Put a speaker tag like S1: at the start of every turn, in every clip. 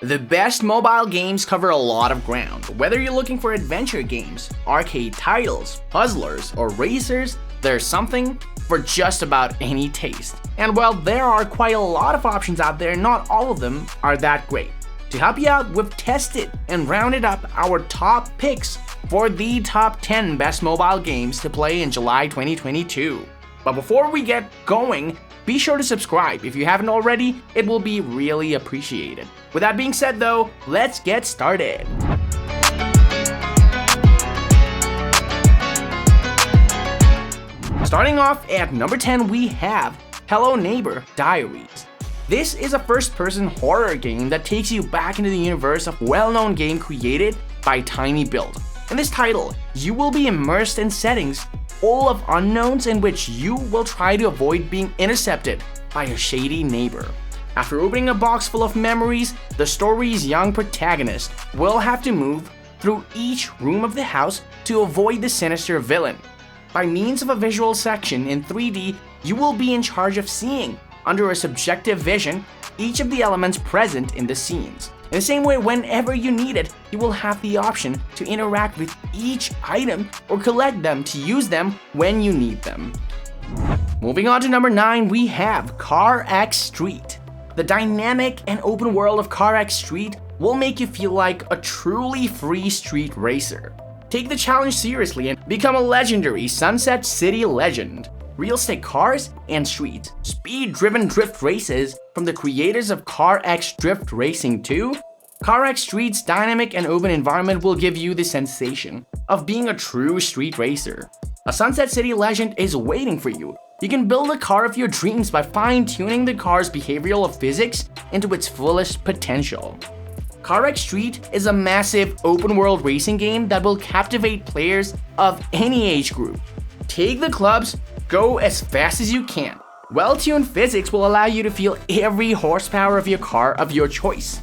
S1: The best mobile games cover a lot of ground. Whether you're looking for adventure games, arcade titles, puzzlers, or racers, there's something for just about any taste. And while there are quite a lot of options out there, not all of them are that great. To help you out, we've tested and rounded up our top picks for the top 10 best mobile games to play in July 2022. But before we get going, be sure to subscribe if you haven't already, it will be really appreciated. With that being said though, let's get started. Starting off at number 10, we have Hello Neighbor Diaries. This is a first-person horror game that takes you back into the universe of a well-known game created by Tiny Build. In this title, you will be immersed in settings full of unknowns in which you will try to avoid being intercepted by a shady neighbor. After opening a box full of memories, the story's young protagonist will have to move through each room of the house to avoid the sinister villain. By means of a visual section in 3D, you will be in charge of seeing, under a subjective vision, each of the elements present in the scenes. In the same way, whenever you need it, you will have the option to interact with each item or collect them to use them when you need them. Moving on to number 9, we have Car X Street. The dynamic and open world of Car X Street will make you feel like a truly free street racer. Take the challenge seriously and become a legendary Sunset City legend. Realistic cars and streets, speed-driven drift races from the creators of Car X Drift Racing 2. Car X Street's dynamic and open environment will give you the sensation of being a true street racer. A Sunset City legend is waiting for you. You can build a car of your dreams by fine-tuning the car's behavioral physics into its fullest potential. Car X Street is a massive open-world racing game that will captivate players of any age group. Take the clubs, go as fast as you can. Well-tuned physics will allow you to feel every horsepower of your car of your choice.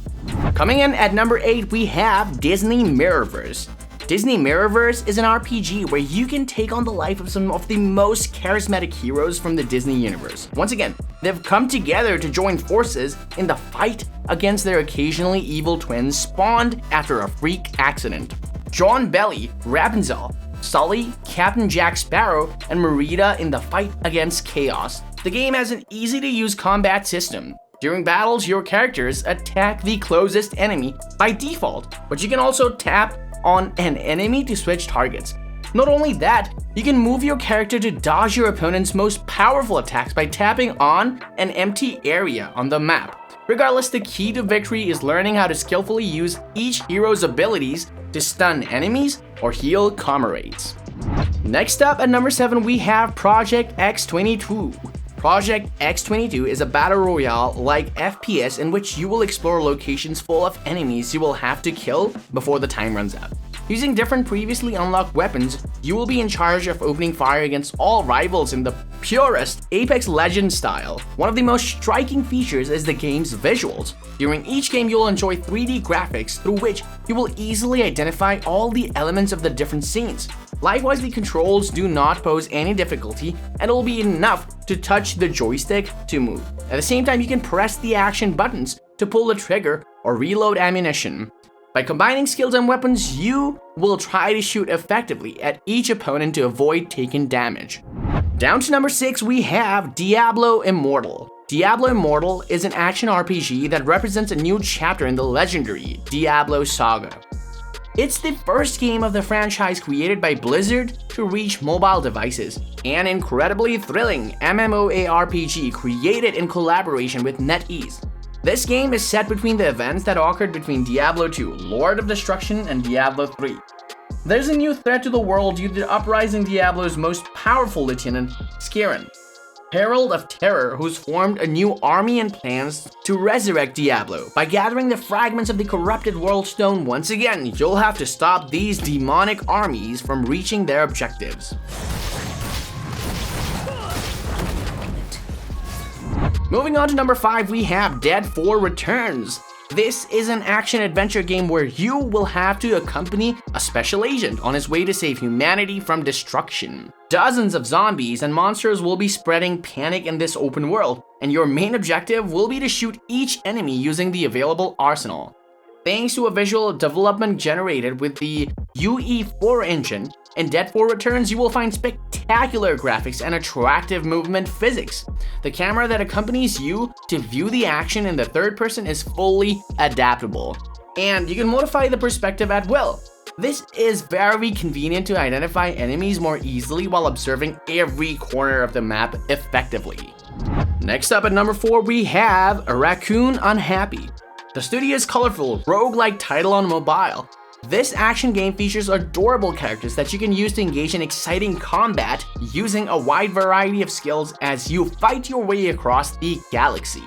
S1: Coming in at number 8, we have Disney Mirrorverse. Disney Mirrorverse is an RPG where you can take on the life of some of the most charismatic heroes from the Disney universe. Once again, they've come together to join forces in the fight against their occasionally evil twins spawned after a freak accident. John Belly, Rapunzel, Sully, Captain Jack Sparrow, and Merida in the fight against chaos. The game has an easy-to-use combat system. During battles, your characters attack the closest enemy by default, but you can also tap on an enemy to switch targets. Not only that, you can move your character to dodge your opponent's most powerful attacks by tapping on an empty area on the map. Regardless, the key to victory is learning how to skillfully use each hero's abilities to stun enemies or heal comrades. Next up at number 7, we have Project X-22. Project X-22 is a battle royale-like FPS in which you will explore locations full of enemies you will have to kill before the time runs out. Using different previously unlocked weapons, you will be in charge of opening fire against all rivals in the purest Apex Legends style. One of the most striking features is the game's visuals. During each game, you'll enjoy 3D graphics through which you will easily identify all the elements of the different scenes. Likewise, the controls do not pose any difficulty and it will be enough to touch the joystick to move. At the same time, you can press the action buttons to pull the trigger or reload ammunition. By combining skills and weapons, you will try to shoot effectively at each opponent to avoid taking damage. Down to number 6, we have Diablo Immortal. Diablo Immortal is an action RPG that represents a new chapter in the legendary Diablo saga. It's the first game of the franchise created by Blizzard to reach mobile devices, an incredibly thrilling MMORPG created in collaboration with NetEase. This game is set between the events that occurred between Diablo 2, Lord of Destruction, and Diablo 3. There's a new threat to the world due to uprising Diablo's most powerful lieutenant, Skirin, Herald of Terror, who's formed a new army and plans to resurrect Diablo. By gathering the fragments of the corrupted World Stone once again, you'll have to stop these demonic armies from reaching their objectives. Moving on to number 5, we have Dead 4 Returns. This is an action-adventure game where you will have to accompany a special agent on his way to save humanity from destruction. Dozens of zombies and monsters will be spreading panic in this open world, and your main objective will be to shoot each enemy using the available arsenal. Thanks to a visual development generated with the UE4 engine, in Dead 4 Returns you will find spectacular graphics and attractive movement physics. The camera that accompanies you to view the action in the third person is fully adaptable, and you can modify the perspective at will. This is very convenient to identify enemies more easily while observing every corner of the map effectively. Next up at number 4 we have Raccoon Unhappy. The studio's colorful, roguelike title on mobile. This action game features adorable characters that you can use to engage in exciting combat using a wide variety of skills as you fight your way across the galaxy.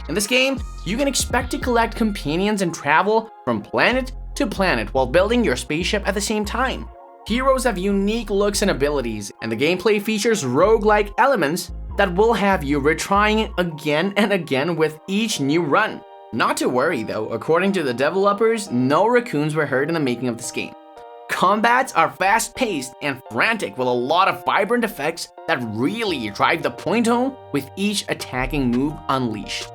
S1: In this game, you can expect to collect companions and travel from planet to planet while building your spaceship at the same time. Heroes have unique looks and abilities, and the gameplay features roguelike elements that will have you retrying it again and again with each new run. Not to worry though, according to the developers, no raccoons were hurt in the making of this game. Combats are fast-paced and frantic with a lot of vibrant effects that really drive the point home with each attacking move unleashed.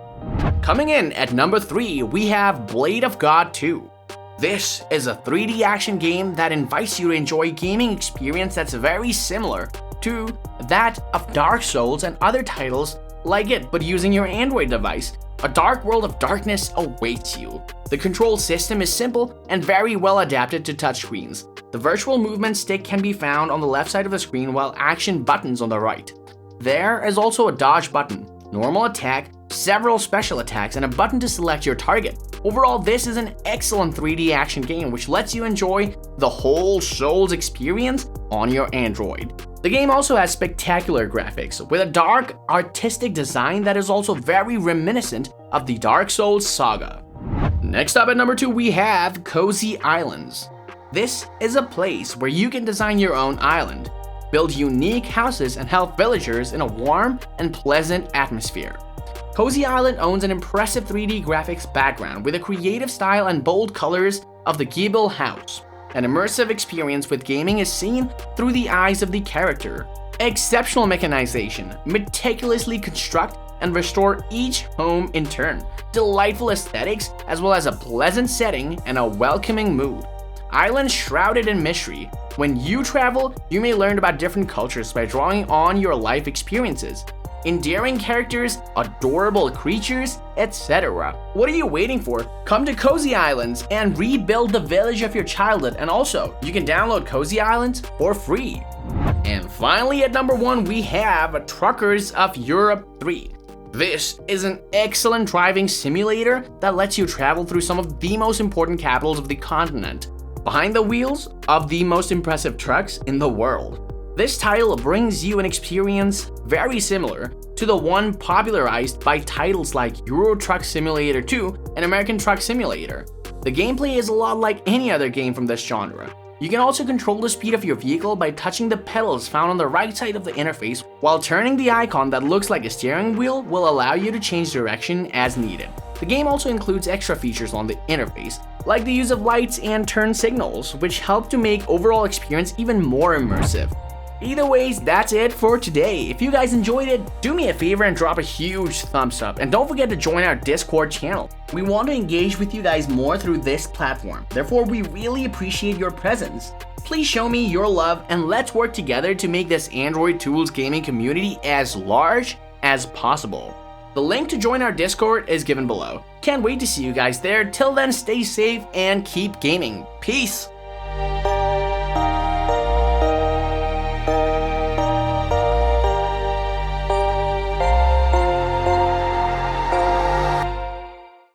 S1: Coming in at number 3, we have Blade of God 2. This is a 3D action game that invites you to enjoy a gaming experience that's very similar to that of Dark Souls and other titles like it, but using your Android device. A dark world of darkness awaits you. The control system is simple and very well adapted to touchscreens. The virtual movement stick can be found on the left side of the screen while action buttons on the right. There is also a dodge button, normal attack, several special attacks, and a button to select your target. Overall, this is an excellent 3D action game which lets you enjoy the whole Souls experience on your Android. The game also has spectacular graphics, with a dark, artistic design that is also very reminiscent of the Dark Souls saga. Next up at number 2 we have Cozy Islands. This is a place where you can design your own island, build unique houses and help villagers in a warm and pleasant atmosphere. Cozy Island owns an impressive 3D graphics background with a creative style and bold colors of the Gable house. An immersive experience with gaming is seen through the eyes of the character. Exceptional mechanization, meticulously construct and restore each home in turn. Delightful aesthetics, as well as a pleasant setting and a welcoming mood. Islands shrouded in mystery. When you travel, you may learn about different cultures by drawing on your life experiences. Endearing characters, adorable creatures, etc. What are you waiting for? Come to Cozy Islands and rebuild the village of your childhood, and also, you can download Cozy Islands for free. And finally at number 1 we have Truckers of Europe 3. This is an excellent driving simulator that lets you travel through some of the most important capitals of the continent, behind the wheels of the most impressive trucks in the world. This title brings you an experience very similar to the one popularized by titles like Euro Truck Simulator 2 and American Truck Simulator. The gameplay is a lot like any other game from this genre. You can also control the speed of your vehicle by touching the pedals found on the right side of the interface, while turning the icon that looks like a steering wheel will allow you to change direction as needed. The game also includes extra features on the interface, like the use of lights and turn signals, which help to make overall experience even more immersive. Either ways, that's it for today. If you guys enjoyed it, do me a favor and drop a huge thumbs up, and don't forget to join our Discord channel. We want to engage with you guys more through this platform, therefore we really appreciate your presence. Please show me your love and let's work together to make this Android Tools gaming community as large as possible. The link to join our Discord is given below. Can't wait to see you guys there. Till then, stay safe and keep gaming. Peace!